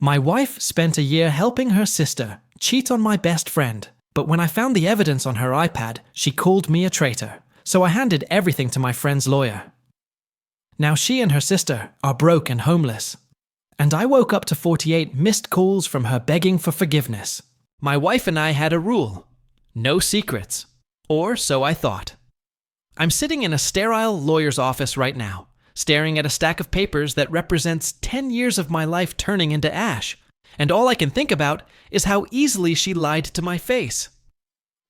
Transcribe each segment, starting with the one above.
My wife spent a year helping her sister cheat on my best friend, but when I found the evidence on her iPad, she called me a traitor, so I handed everything to my friend's lawyer. Now she and her sister are broke and homeless, and I woke up to 48 missed calls from her begging for forgiveness. My wife and I had a rule: no secrets, or so I thought. I'm sitting in a sterile lawyer's office right now, staring at a stack of papers that represents 10 years of my life turning into ash, and all I can think about is how easily she lied to my face.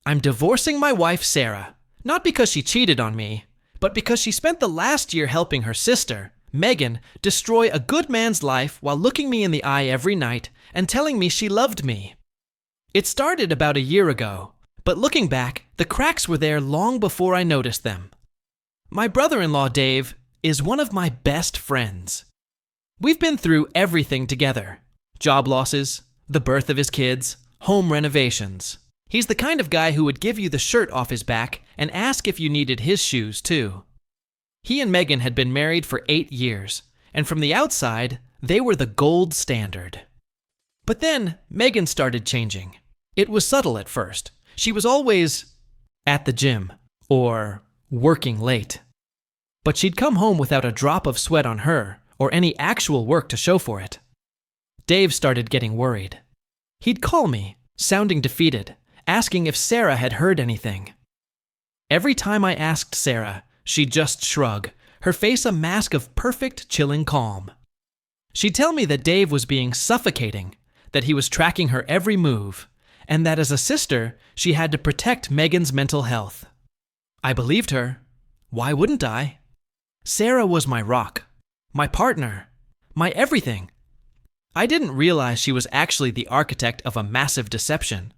I'm divorcing my wife, Sarah, not because she cheated on me, but because she spent the last year helping her sister, Megan, destroy a good man's life while looking me in the eye every night and telling me she loved me. It started about a year ago, but looking back, the cracks were there long before I noticed them. My brother-in-law, Dave, is one of my best friends. We've been through everything together: job losses, the birth of his kids, home renovations. He's the kind of guy who would give you the shirt off his back and ask if you needed his shoes too. He and Megan had been married for 8 years, and from the outside, they were the gold standard. But then, Megan started changing. It was subtle at first. She was always at the gym, or working late. But she'd come home without a drop of sweat on her, or any actual work to show for it. Dave started getting worried. He'd call me, sounding defeated, asking if Sarah had heard anything. Every time I asked Sarah, she'd just shrug, her face a mask of perfect, chilling calm. She'd tell me that Dave was being suffocating, that he was tracking her every move, and that as a sister, she had to protect Megan's mental health. I believed her. Why wouldn't I? Sarah was my rock, my partner, my everything. I didn't realize she was actually the architect of a massive deception.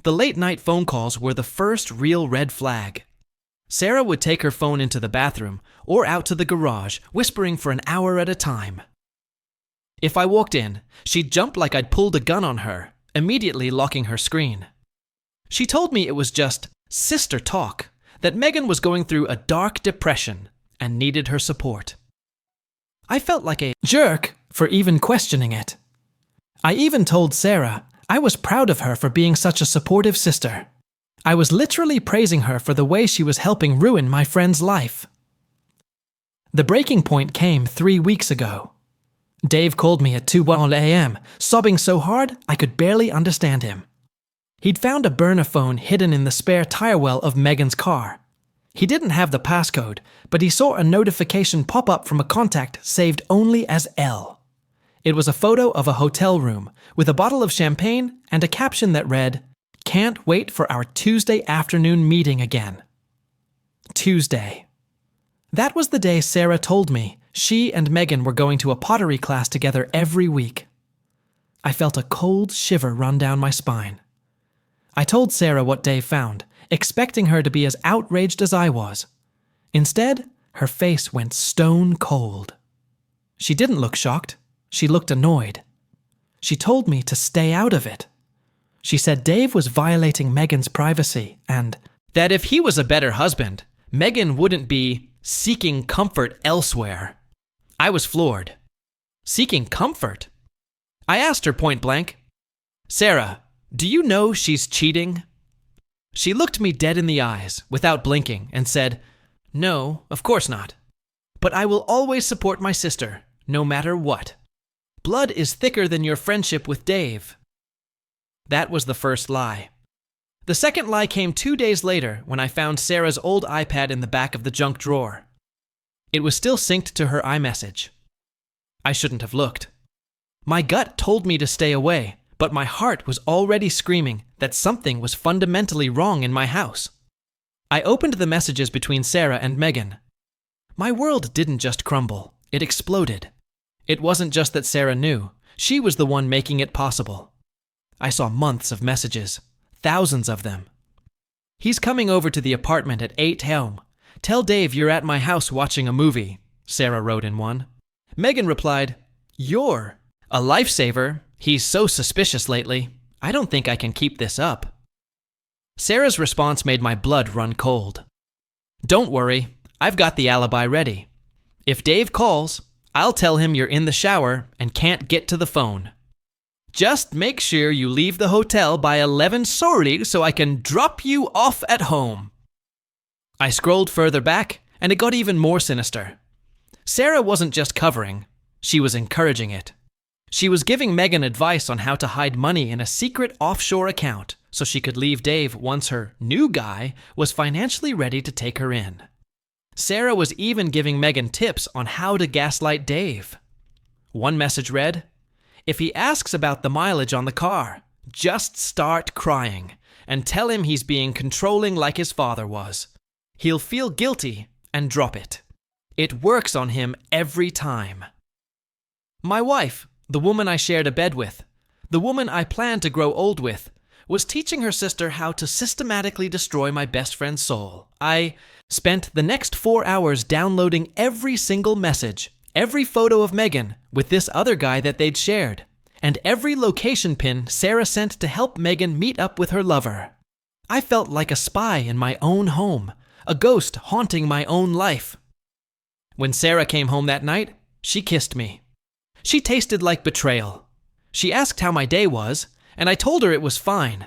The late-night phone calls were the first real red flag. Sarah would take her phone into the bathroom or out to the garage, whispering for an hour at a time. If I walked in, she'd jump like I'd pulled a gun on her, immediately locking her screen. She told me it was just sister talk, that Megan was going through a dark depression and needed her support. I felt like a jerk for even questioning it. I even told Sarah I was proud of her for being such a supportive sister. I was literally praising her for the way she was helping ruin my friend's life. The breaking point came 3 weeks ago. Dave called me at 2:01 a.m., sobbing so hard I could barely understand him. He'd found a burner phone hidden in the spare tire well of Megan's car. He didn't have the passcode, but he saw a notification pop up from a contact saved only as L. It was a photo of a hotel room with a bottle of champagne and a caption that read, "Can't wait for our Tuesday afternoon meeting again." Tuesday. That was the day Sarah told me she and Megan were going to a pottery class together every week. I felt a cold shiver run down my spine. I told Sarah what Dave found, expecting her to be as outraged as I was. Instead, her face went stone cold. She didn't look shocked. She looked annoyed. She told me to stay out of it. She said Dave was violating Megan's privacy and that if he was a better husband, Megan wouldn't be seeking comfort elsewhere. I was floored. Seeking comfort? I asked her point blank, "Sarah, do you know she's cheating?" She looked me dead in the eyes without blinking and said, "No, of course not. But I will always support my sister, no matter what. Blood is thicker than your friendship with Dave." That was the first lie. The second lie came 2 days later when I found Sarah's old iPad in the back of the junk drawer. It was still synced to her iMessage. I shouldn't have looked. My gut told me to stay away, but my heart was already screaming that something was fundamentally wrong in my house. I opened the messages between Sarah and Megan. My world didn't just crumble, it exploded. It wasn't just that Sarah knew, she was the one making it possible. I saw months of messages, thousands of them. "He's coming over to the apartment at 8 p.m. Tell Dave you're at my house watching a movie," Sarah wrote in one. Megan replied, "You're a lifesaver. He's so suspicious lately. I don't think I can keep this up." Sarah's response made my blood run cold. "Don't worry, I've got the alibi ready. If Dave calls, I'll tell him you're in the shower and can't get to the phone." Just make sure you leave the hotel by 11 sorry so I can drop you off at home. I scrolled further back, and it got even more sinister. Sarah wasn't just covering, she was encouraging it. She was giving Megan advice on how to hide money in a secret offshore account so she could leave Dave once her new guy was financially ready to take her in. Sarah was even giving Megan tips on how to gaslight Dave. One message read, "If he asks about the mileage on the car, just start crying and tell him he's being controlling like his father was. He'll feel guilty and drop it. It works on him every time." My wife, the woman I shared a bed with, the woman I planned to grow old with, was teaching her sister how to systematically destroy my best friend's soul. I spent the next 4 hours downloading every single message, every photo of Megan with this other guy that they'd shared, and every location pin Sarah sent to help Megan meet up with her lover. I felt like a spy in my own home, a ghost haunting my own life. When Sarah came home that night, she kissed me. She tasted like betrayal. She asked how my day was, and I told her it was fine.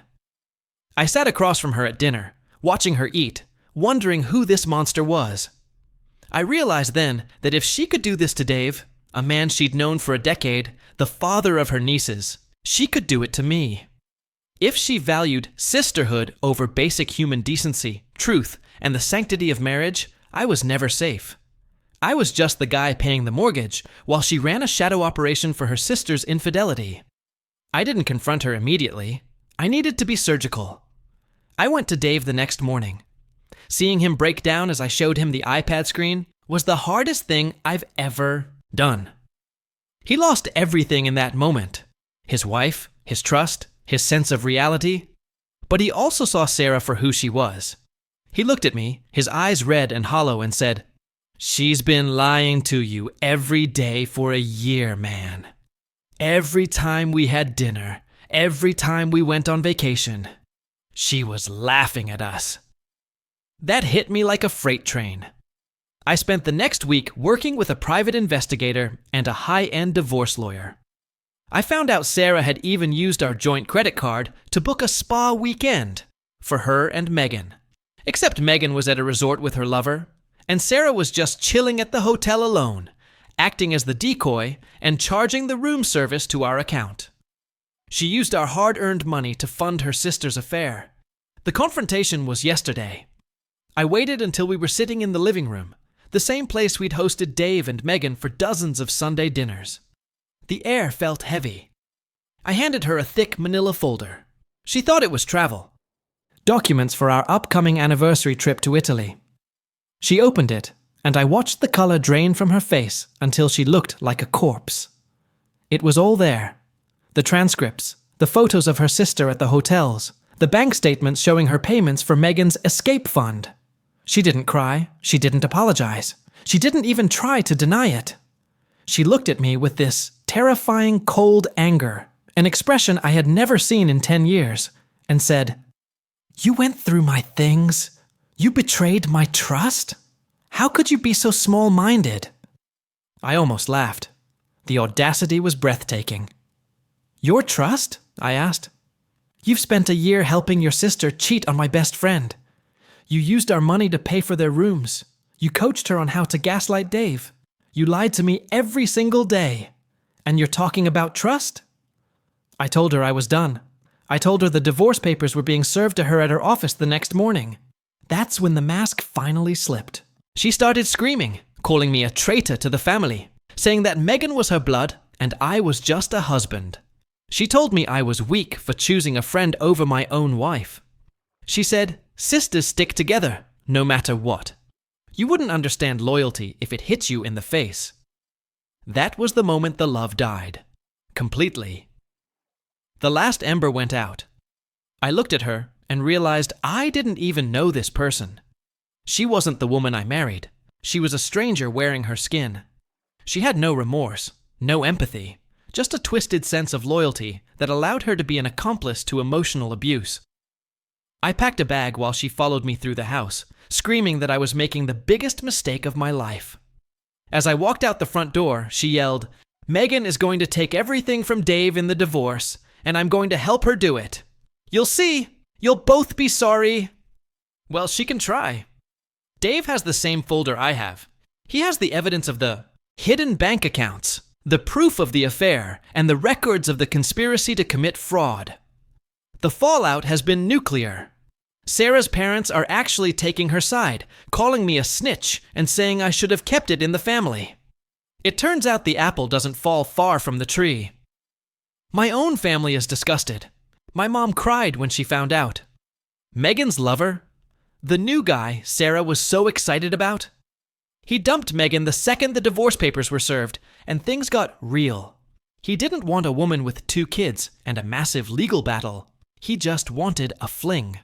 I sat across from her at dinner, watching her eat, wondering who this monster was. I realized then that if she could do this to Dave, a man she'd known for a decade, the father of her nieces, she could do it to me. If she valued sisterhood over basic human decency, truth, and the sanctity of marriage, I was never safe. I was just the guy paying the mortgage while she ran a shadow operation for her sister's infidelity. I didn't confront her immediately. I needed to be surgical. I went to Dave the next morning. Seeing him break down as I showed him the iPad screen was the hardest thing I've ever done. He lost everything in that moment. His wife, his trust, his sense of reality. But he also saw Sarah for who she was. He looked at me, his eyes red and hollow, and said, "She's been lying to you every day for a year, man. Every time we had dinner, every time we went on vacation, she was laughing at us." That hit me like a freight train. I spent the next week working with a private investigator and a high-end divorce lawyer. I found out Sarah had even used our joint credit card to book a spa weekend for her and Megan. Except Megan was at a resort with her lover, and Sarah was just chilling at the hotel alone, acting as the decoy and charging the room service to our account. She used our hard-earned money to fund her sister's affair. The confrontation was yesterday. I waited until we were sitting in the living room, the same place we'd hosted Dave and Megan for dozens of Sunday dinners. The air felt heavy. I handed her a thick manila folder. She thought it was travel. Documents for our upcoming anniversary trip to Italy. She opened it, and I watched the color drain from her face until she looked like a corpse. It was all there. The transcripts, the photos of her sister at the hotels, the bank statements showing her payments for Megan's escape fund. She didn't cry. She didn't apologize. She didn't even try to deny it. She looked at me with this terrifying cold anger, an expression I had never seen in 10 years, and said, "You went through my things. You betrayed my trust? How could you be so small-minded?" I almost laughed. The audacity was breathtaking. "Your trust?" I asked. "You've spent a year helping your sister cheat on my best friend. You used our money to pay for their rooms. You coached her on how to gaslight Dave. You lied to me every single day. And you're talking about trust?" I told her I was done. I told her the divorce papers were being served to her at her office the next morning. That's when the mask finally slipped. She started screaming, calling me a traitor to the family, saying that Megan was her blood and I was just a husband. She told me I was weak for choosing a friend over my own wife. She said, "Sisters stick together, no matter what. You wouldn't understand loyalty if it hit you in the face." That was the moment the love died. Completely. The last ember went out. I looked at her and realized I didn't even know this person. She wasn't the woman I married. She was a stranger wearing her skin. She had no remorse, no empathy, just a twisted sense of loyalty that allowed her to be an accomplice to emotional abuse. I packed a bag while she followed me through the house, screaming that I was making the biggest mistake of my life. As I walked out the front door, she yelled, Megan is going to take everything from Dave in the divorce, and I'm going to help her do it. You'll see. You'll both be sorry. Well, she can try. Dave has the same folder I have. He has the evidence of the hidden bank accounts, the proof of the affair, and the records of the conspiracy to commit fraud. The fallout has been nuclear. Sarah's parents are actually taking her side, calling me a snitch and saying I should have kept it in the family. It turns out the apple doesn't fall far from the tree. My own family is disgusted. My mom cried when she found out. Megan's lover, the new guy Sarah was so excited about, he dumped Megan the second the divorce papers were served, and things got real. He didn't want a woman with 2 kids and a massive legal battle. He just wanted a fling.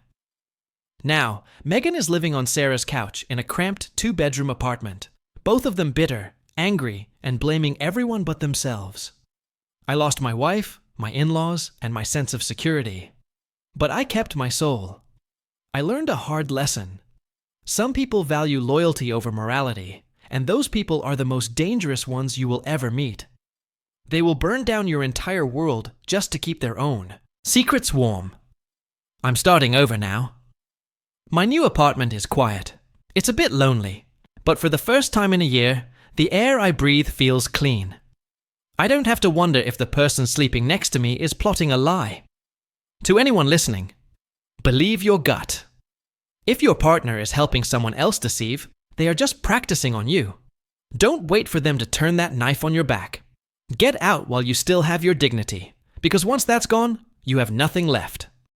Now, Megan is living on Sarah's couch in a cramped 2-bedroom apartment, both of them bitter, angry, and blaming everyone but themselves. I lost my wife, my in-laws, and my sense of security. But I kept my soul. I learned a hard lesson. Some people value loyalty over morality, and those people are the most dangerous ones you will ever meet. They will burn down your entire world just to keep their own. Secrets warm. I'm starting over now. My new apartment is quiet. It's a bit lonely, but for the first time in a year, the air I breathe feels clean. I don't have to wonder if the person sleeping next to me is plotting a lie. To anyone listening, believe your gut. If your partner is helping someone else deceive, they are just practicing on you. Don't wait for them to turn that knife on your back. Get out while you still have your dignity, because once that's gone, you have nothing left.